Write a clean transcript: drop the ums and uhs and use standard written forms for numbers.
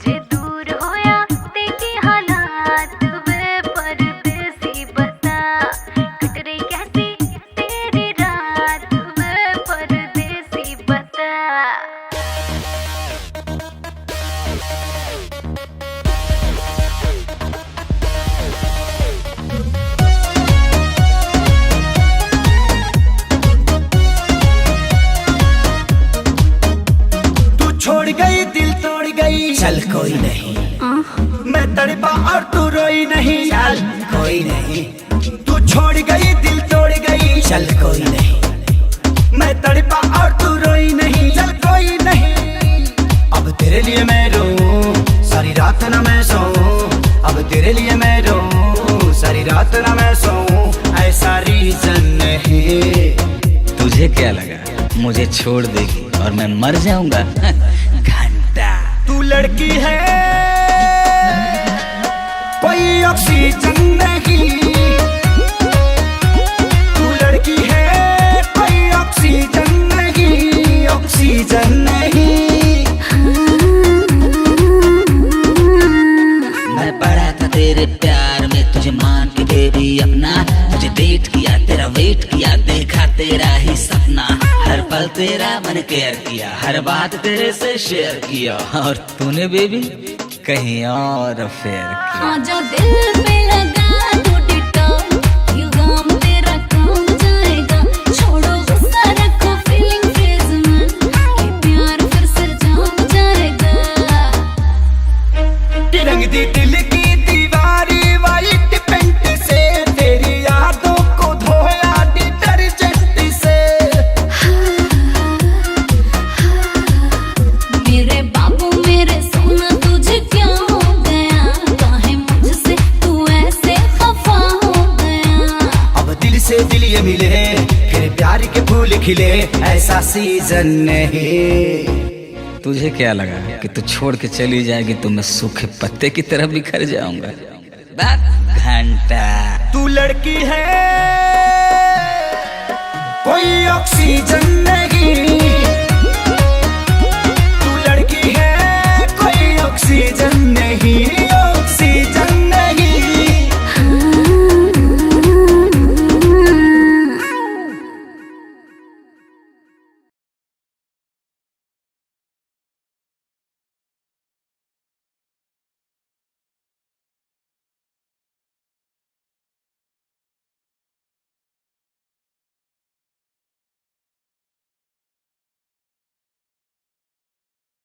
जे दूर होया तेरी हालात वे परदेसी बता, कट रही कैसी तेरी रात वे परदेसी बता। छोड़ गई दिल तोड़ गई, चल कोई नहीं, मैं तड़पा और तू रोई नहीं, चल कोई नहीं। तू छोड़ गई दिल तोड़ गई, चल कोई नहीं, मैं तड़पा और तू रोई नहीं, चल कोई नहीं। अब तेरे लिए मैं रोऊं सारी रात ना मैं सोऊं, अब तेरे लिए मैं रोऊं सारी रात ना मैं सोऊं, ऐसा रीजन नहीं। तुझे क्या लगा मुझे छोड़ देगी और मैं मर जाऊंगा? घंटा तू लड़की है कोई ऑक्सीजन नहीं, तू लड़की है कोई ऑक्सीजन नहीं, ऑक्सीजन नहीं। मैं पड़ा था तेरे प्यार में, तुझे मान के बेबी अपना, तुझे डेट किया तेरा वेट किया, देखा तेरा ही सपना, हर पल तेरा मन केयर किया, हर बात तेरे से शेयर किया, और तूने बेबी कहीं और अफेयर किया। हाँ जो दिल पे लगा तो डिटॉल, ये गम तेरा कम जाएगा, छोड़ो गुस्सा रखो फीलिंग फेज में, ये प्यार फिर से जम जाएगा। रंग दी दिल की दीवारी वाइट पेंट से, तेरी यादों को धोया डिटर्जेंट से। मेरे बाबू मेरे सोना तुझे क्या हो गया, काहे मुझसे तू ऐसे खफा हो गया। अब दिल से दिल ये मिले फिर प्यार के फूल खिले, ऐसा सीजन नहीं। तुझे क्या लगा कि तू छोड़ के चली जाएगी तो मैं सूखे पत्ते की तरह बिखर जाऊंगा? घंटा तू लड़की है कोई ऑक्सीजन